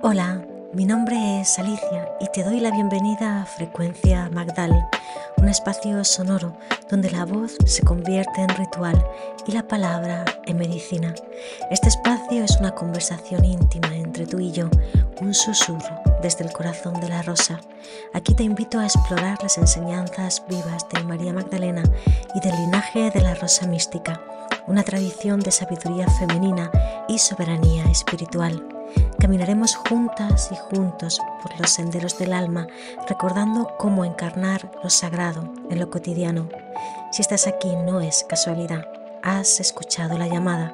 Hola, mi nombre es Alicia y te doy la bienvenida a Frecuencia Magdal, un espacio sonoro donde la voz se convierte en ritual y la palabra en medicina. Este espacio es una conversación íntima entre tú y yo, un susurro desde el corazón de la rosa. Aquí te invito a explorar las enseñanzas vivas de María Magdalena y del linaje de la rosa mística, una tradición de sabiduría femenina y soberanía espiritual. Caminaremos juntas y juntos por los senderos del alma, recordando cómo encarnar lo sagrado en lo cotidiano. Si estás aquí no es casualidad, has escuchado la llamada,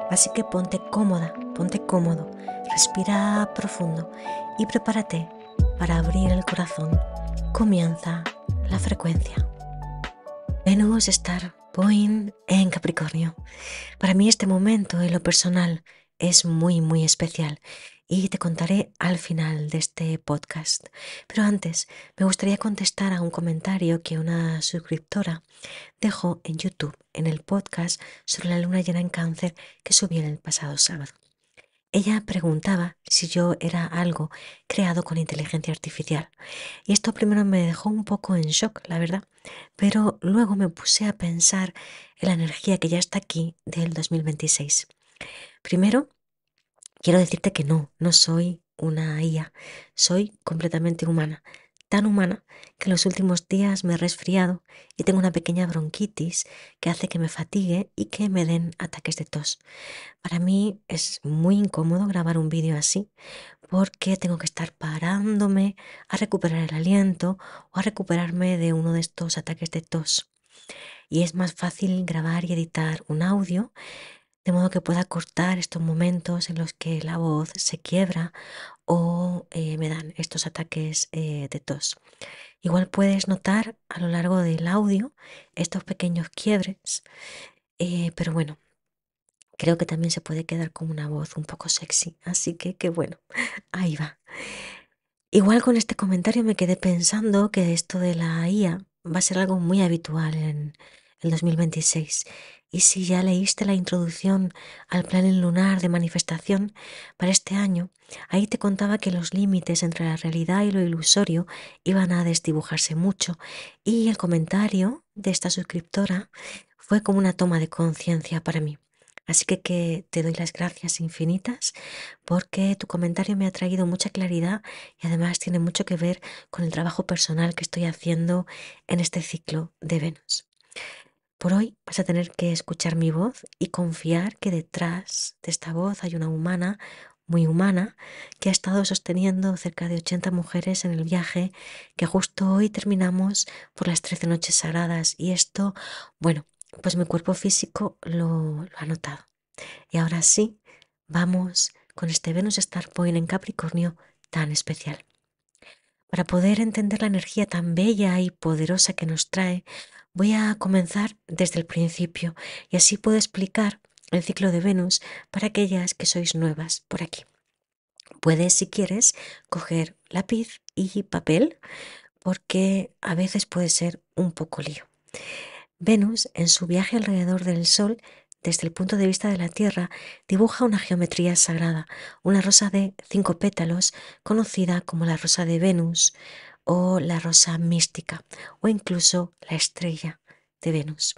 así que ponte cómoda, ponte cómodo, respira profundo y prepárate para abrir el corazón. Comienza la frecuencia. Venus Star Point en Capricornio. Para mí este momento en lo personal es muy especial y te contaré al final de este podcast. Pero antes me gustaría contestar a un comentario que una suscriptora dejó en YouTube en el podcast sobre la luna llena en Cáncer que subí el pasado sábado. Ella preguntaba si yo era algo creado con inteligencia artificial. Y esto primero me dejó un poco en shock, la verdad. Pero luego me puse a pensar en la energía que ya está aquí del 2026. Primero, quiero decirte que no soy una IA. Soy completamente humana. Tan humana que en los últimos días me he resfriado y tengo una pequeña bronquitis que hace que me fatigue y que me den ataques de tos. Para mí es muy incómodo grabar un vídeo así porque tengo que estar parándome a recuperar el aliento o a recuperarme de uno de estos ataques de tos. Y es más fácil grabar y editar un audio de modo que pueda cortar estos momentos en los que la voz se quiebra o me dan estos ataques de tos. Igual puedes notar a lo largo del audio estos pequeños quiebres, pero bueno, creo que también se puede quedar con una voz un poco sexy, así que bueno, ahí va. Igual con este comentario me quedé pensando que esto de la IA va a ser algo muy habitual en el 2026. Y si ya leíste la introducción al plan lunar de manifestación para este año, ahí te contaba que los límites entre la realidad y lo ilusorio iban a desdibujarse mucho. Y el comentario de esta suscriptora fue como una toma de conciencia para mí. Así que te doy las gracias infinitas porque tu comentario me ha traído mucha claridad y además tiene mucho que ver con el trabajo personal que estoy haciendo en este ciclo de Venus. Por hoy vas a tener que escuchar mi voz y confiar que detrás de esta voz hay una humana, muy humana, que ha estado sosteniendo cerca de 80 mujeres en el viaje que justo hoy terminamos por las 13 noches sagradas. Y esto, bueno, pues mi cuerpo físico lo ha notado. Y ahora sí, vamos con este Venus Star Point en Capricornio tan especial. Para poder entender la energía tan bella y poderosa que nos trae, voy a comenzar desde el principio y así puedo explicar el ciclo de Venus para aquellas que sois nuevas por aquí. Puedes, si quieres, coger lápiz y papel porque a veces puede ser un poco lío. Venus, en su viaje alrededor del Sol, desde el punto de vista de la Tierra, dibuja una geometría sagrada, una rosa de 5 pétalos, conocida como la rosa de Venus o la rosa mística, o incluso la estrella de Venus.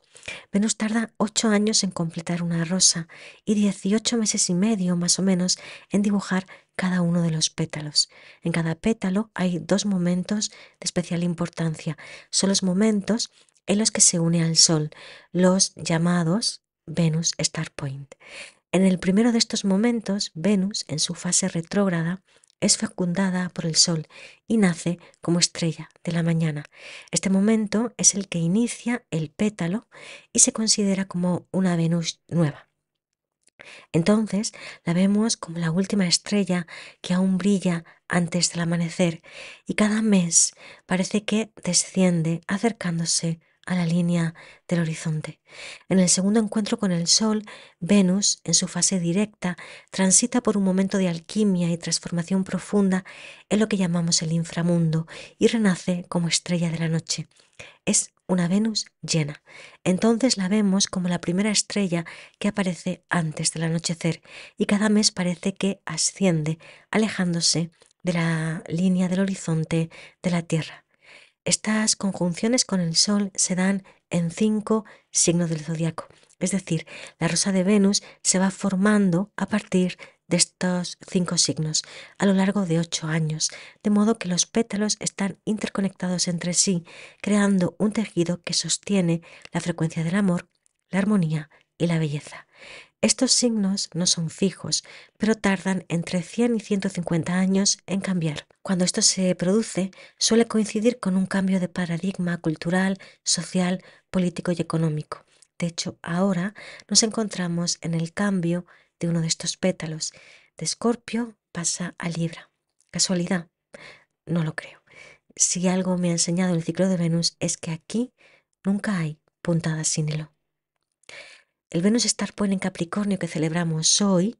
Venus tarda 8 años en completar una rosa y 18 meses y medio más o menos en dibujar cada uno de los pétalos. En cada pétalo hay 2 momentos de especial importancia. Son los momentos en los que se une al Sol, los llamados Venus Star Point. En el primero de estos momentos, Venus, en su fase retrógrada, es fecundada por el Sol y nace como estrella de la mañana. Este momento es el que inicia el pétalo y se considera como una Venus nueva. Entonces la vemos como la última estrella que aún brilla antes del amanecer y cada mes parece que desciende acercándose a la línea del horizonte. En el segundo encuentro con el Sol, Venus, en su fase directa, transita por un momento de alquimia y transformación profunda en lo que llamamos el inframundo y renace como estrella de la noche. Es una Venus llena. Entonces la vemos como la primera estrella que aparece antes del anochecer y cada mes parece que asciende, alejándose de la línea del horizonte de la Tierra. Estas conjunciones con el Sol se dan en 5 signos del zodiaco. Es decir, la rosa de Venus se va formando a partir de estos 5 signos a lo largo de 8 años, de modo que los pétalos están interconectados entre sí, creando un tejido que sostiene la frecuencia del amor, la armonía y la belleza. Estos signos no son fijos, pero tardan entre 100 y 150 años en cambiar. Cuando esto se produce, suele coincidir con un cambio de paradigma cultural, social, político y económico. De hecho, ahora nos encontramos en el cambio de uno de estos pétalos. De Escorpio pasa a Libra. ¿Casualidad? No lo creo. Si algo me ha enseñado el ciclo de Venus es que aquí nunca hay puntadas sin hilo. El Venus Star Point en Capricornio que celebramos hoy,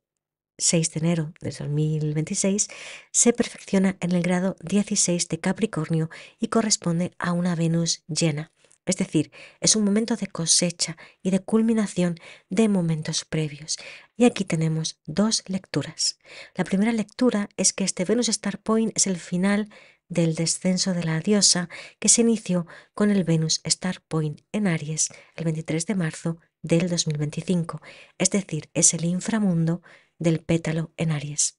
6 de enero de 2026, se perfecciona en el grado 16 de Capricornio y corresponde a una Venus llena. Es decir, es un momento de cosecha y de culminación de momentos previos. Y aquí tenemos 2 lecturas. La primera lectura es que este Venus Star Point es el final del descenso de la diosa que se inició con el Venus Star Point en Aries el 23 de marzo del 2025, es decir, es el inframundo del pétalo en Aries.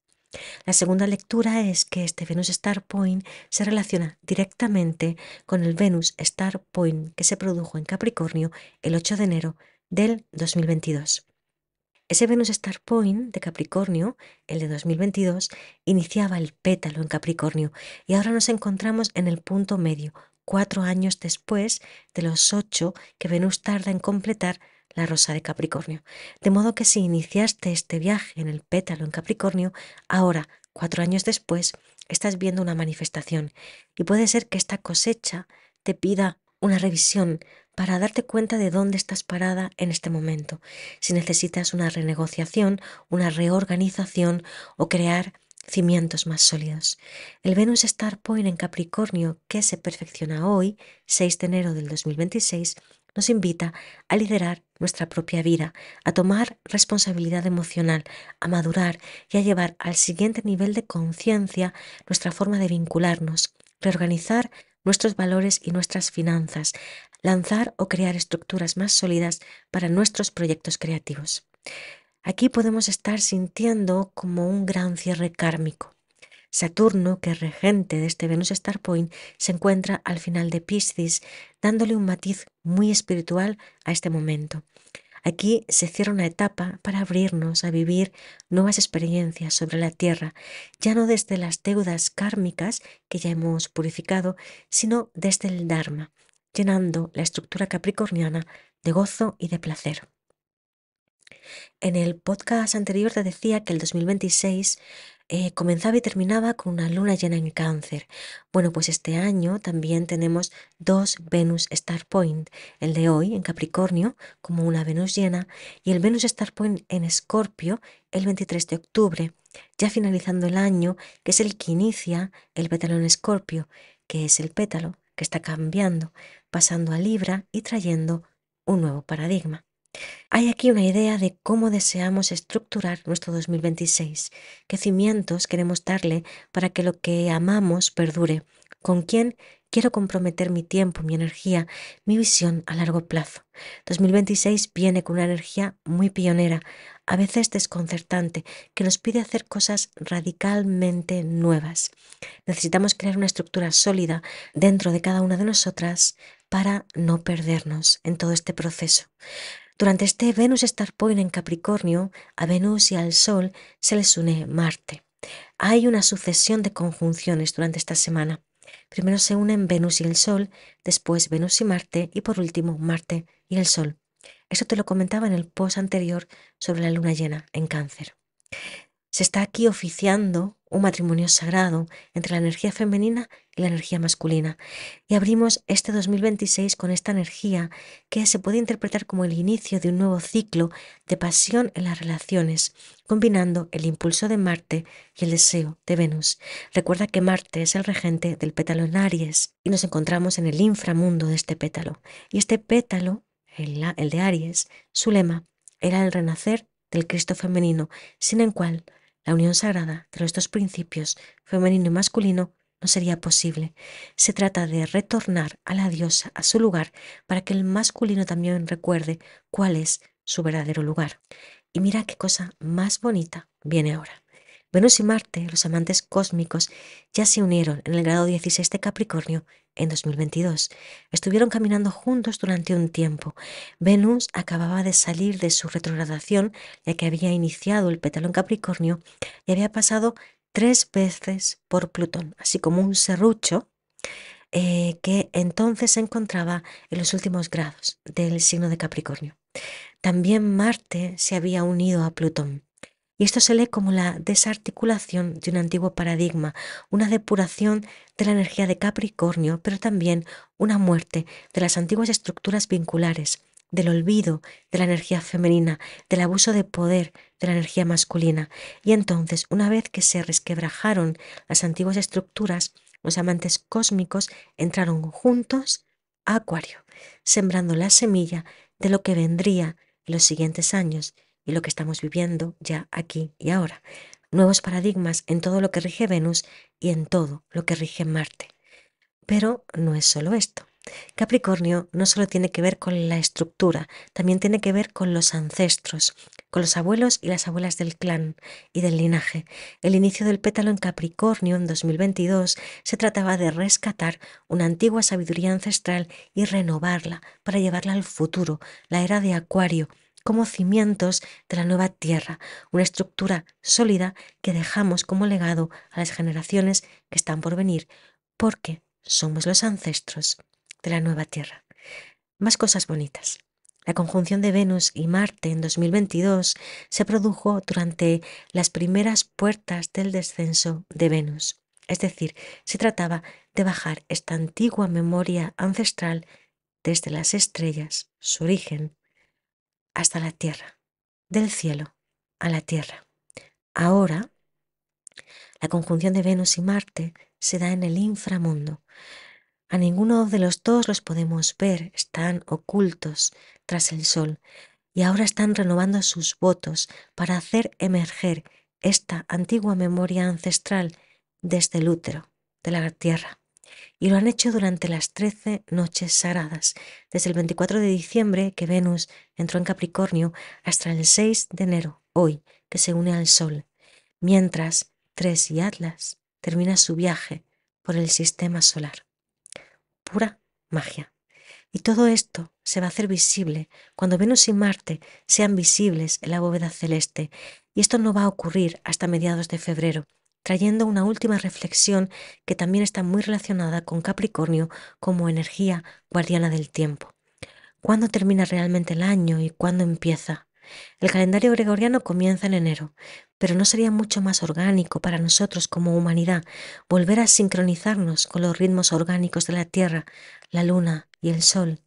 La segunda lectura es que este Venus Star Point se relaciona directamente con el Venus Star Point que se produjo en Capricornio el 8 de enero del 2022. Ese Venus Star Point de Capricornio, el de 2022, iniciaba el pétalo en Capricornio y ahora nos encontramos en el punto medio, 4 años después de los 8 que Venus tarda en completar la rosa de Capricornio. De modo que si iniciaste este viaje en el pétalo en Capricornio, ahora, 4 años después, estás viendo una manifestación y puede ser que esta cosecha te pida una revisión para darte cuenta de dónde estás parada en este momento, si necesitas una renegociación, una reorganización o crear cimientos más sólidos. El Venus Star Point en Capricornio, que se perfecciona hoy, 6 de enero del 2026, nos invita a liderar nuestra propia vida, a tomar responsabilidad emocional, a madurar y a llevar al siguiente nivel de conciencia nuestra forma de vincularnos, reorganizar nuestros valores y nuestras finanzas, lanzar o crear estructuras más sólidas para nuestros proyectos creativos. Aquí podemos estar sintiendo como un gran cierre kármico. Saturno, que es regente de este Venus Star Point, se encuentra al final de Piscis, dándole un matiz muy espiritual a este momento. Aquí se cierra una etapa para abrirnos a vivir nuevas experiencias sobre la Tierra, ya no desde las deudas kármicas que ya hemos purificado, sino desde el Dharma, llenando la estructura capricorniana de gozo y de placer. En el podcast anterior te decía que el 2026 comenzaba y terminaba con una luna llena en Cáncer. Bueno, pues este año también tenemos 2 Venus Star Point, el de hoy en Capricornio como una Venus llena y el Venus Star Point en Escorpio el 23 de octubre, ya finalizando el año, que es el que inicia el pétalo en Escorpio, que es el pétalo que está cambiando, pasando a Libra y trayendo un nuevo paradigma. Hay aquí una idea de cómo deseamos estructurar nuestro 2026, qué cimientos queremos darle para que lo que amamos perdure, con quién quiero comprometer mi tiempo, mi energía, mi visión a largo plazo. 2026 viene con una energía muy pionera, a veces desconcertante, que nos pide hacer cosas radicalmente nuevas. Necesitamos crear una estructura sólida dentro de cada una de nosotras para no perdernos en todo este proceso. Durante este Venus Star Point en Capricornio, a Venus y al Sol se les une Marte. Hay una sucesión de conjunciones durante esta semana. Primero se unen Venus y el Sol, después Venus y Marte y por último Marte y el Sol. Eso te lo comentaba en el post anterior sobre la luna llena en Cáncer. Se está aquí oficiando un matrimonio sagrado entre la energía femenina y la energía masculina. Y abrimos este 2026 con esta energía que se puede interpretar como el inicio de un nuevo ciclo de pasión en las relaciones, combinando el impulso de Marte y el deseo de Venus. Recuerda que Marte es el regente del pétalo en Aries y nos encontramos en el inframundo de este pétalo. Y este pétalo, el de Aries, su lema era el renacer del Cristo femenino, sin el cual la unión sagrada de los dos principios, femenino y masculino, no sería posible. Se trata de retornar a la diosa a su lugar para que el masculino también recuerde cuál es su verdadero lugar. Y mira qué cosa más bonita viene ahora. Venus y Marte, los amantes cósmicos, ya se unieron en el grado 16 de Capricornio en 2022. Estuvieron caminando juntos durante un tiempo. Venus acababa de salir de su retrogradación, ya que había iniciado el pétalo en Capricornio y había pasado 3 veces por Plutón, así como un serrucho que entonces se encontraba en los últimos grados del signo de Capricornio. También Marte se había unido a Plutón. Y esto se lee como la desarticulación de un antiguo paradigma, una depuración de la energía de Capricornio, pero también una muerte de las antiguas estructuras vinculares, del olvido de la energía femenina, del abuso de poder de la energía masculina. Y entonces, una vez que se resquebrajaron las antiguas estructuras, los amantes cósmicos entraron juntos a Acuario, sembrando la semilla de lo que vendría en los siguientes años y lo que estamos viviendo ya aquí y ahora. Nuevos paradigmas en todo lo que rige Venus y en todo lo que rige Marte. Pero no es solo esto. Capricornio no solo tiene que ver con la estructura, también tiene que ver con los ancestros, con los abuelos y las abuelas del clan y del linaje. El inicio del pétalo en Capricornio en 2022 se trataba de rescatar una antigua sabiduría ancestral y renovarla para llevarla al futuro, la era de Acuario, como cimientos de la nueva Tierra, una estructura sólida que dejamos como legado a las generaciones que están por venir, porque somos los ancestros de la nueva Tierra. Más cosas bonitas. La conjunción de Venus y Marte en 2022 se produjo durante las primeras puertas del descenso de Venus. Es decir, se trataba de bajar esta antigua memoria ancestral desde las estrellas, su origen, hasta la Tierra, del cielo a la Tierra. Ahora, la conjunción de Venus y Marte se da en el inframundo. A ninguno de los dos los podemos ver, están ocultos tras el sol y ahora están renovando sus votos para hacer emerger esta antigua memoria ancestral desde el útero de la tierra. Y lo han hecho durante las 13 noches sagradas, desde el 24 de diciembre que Venus entró en Capricornio hasta el 6 de enero, hoy, que se une al sol, mientras Tres y Atlas termina su viaje por el sistema solar. Pura magia. Y todo esto se va a hacer visible cuando Venus y Marte sean visibles en la bóveda celeste. Y esto no va a ocurrir hasta mediados de febrero, trayendo una última reflexión que también está muy relacionada con Capricornio como energía guardiana del tiempo. ¿Cuándo termina realmente el año y cuándo empieza? El calendario gregoriano comienza en enero, pero ¿no sería mucho más orgánico para nosotros como humanidad volver a sincronizarnos con los ritmos orgánicos de la Tierra, la Luna y el Sol?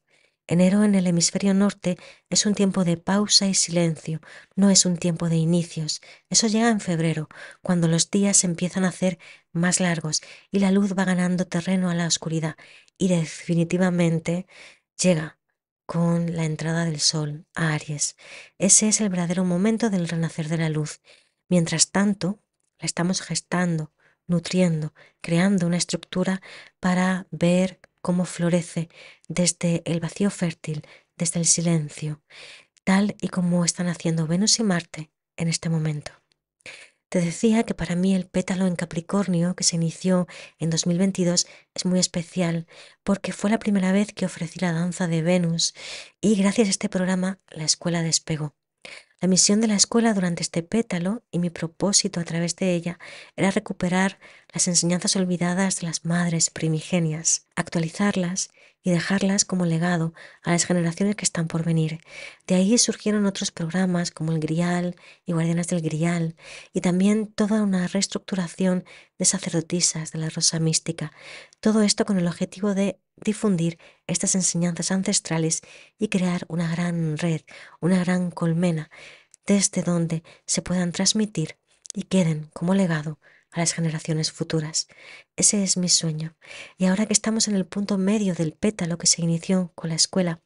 Enero en el hemisferio norte es un tiempo de pausa y silencio, no es un tiempo de inicios. Eso llega en febrero, cuando los días se empiezan a hacer más largos y la luz va ganando terreno a la oscuridad. Y definitivamente llega con la entrada del sol a Aries. Ese es el verdadero momento del renacer de la luz. Mientras tanto, la estamos gestando, nutriendo, creando una estructura para ver cómo florece desde el vacío fértil, desde el silencio, tal y como están haciendo Venus y Marte en este momento. Te decía que para mí el pétalo en Capricornio, que se inició en 2022, es muy especial porque fue la primera vez que ofrecí la danza de Venus y gracias a este programa la escuela despegó. La misión de la escuela durante este pétalo y mi propósito a través de ella era recuperar las enseñanzas olvidadas de las madres primigenias, actualizarlas y dejarlas como legado a las generaciones que están por venir. De ahí surgieron otros programas como el Grial y Guardianas del Grial, y también toda una reestructuración de sacerdotisas de la Rosa Mística. Todo esto con el objetivo de difundir estas enseñanzas ancestrales y crear una gran red, una gran colmena desde donde se puedan transmitir y queden como legado a las generaciones futuras. Ese es mi sueño. Y ahora que estamos en el punto medio del pétalo que se inició con la escuela,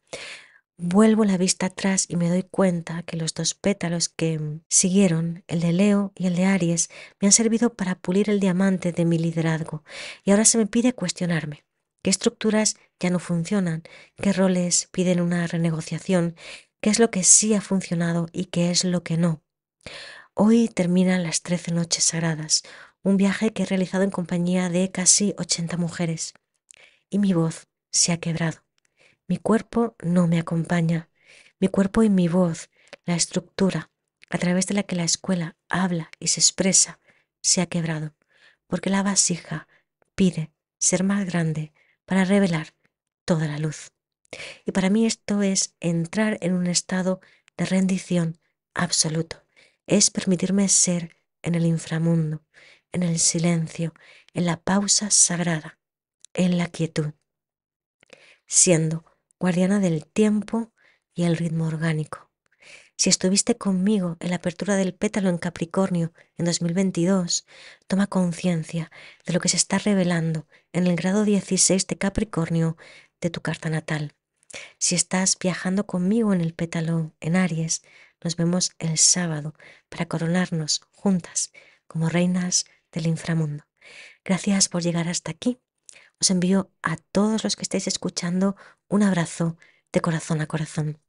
vuelvo la vista atrás y me doy cuenta que los dos pétalos que siguieron, el de Leo y el de Aries, me han servido para pulir el diamante de mi liderazgo. Y ahora se me pide cuestionarme qué estructuras ya no funcionan, qué roles piden una renegociación, qué es lo que sí ha funcionado y qué es lo que no. Hoy terminan las 13 noches sagradas, un viaje que he realizado en compañía de casi 80 mujeres. Y mi voz se ha quebrado. Mi cuerpo no me acompaña. Mi cuerpo y mi voz, la estructura a través de la que la escuela habla y se expresa, se ha quebrado, porque la vasija pide ser más grande para revelar toda la luz. Y para mí esto es entrar en un estado de rendición absoluto. Es permitirme ser en el inframundo, en el silencio, en la pausa sagrada, en la quietud, siendo guardiana del tiempo y el ritmo orgánico. Si estuviste conmigo en la apertura del pétalo en Capricornio en 2022, toma conciencia de lo que se está revelando en el grado 16 de Capricornio de tu carta natal. Si estás viajando conmigo en el pétalo en Aries, nos vemos el sábado para coronarnos juntas como reinas del inframundo. Gracias por llegar hasta aquí. Os envío a todos los que estáis escuchando un abrazo de corazón a corazón.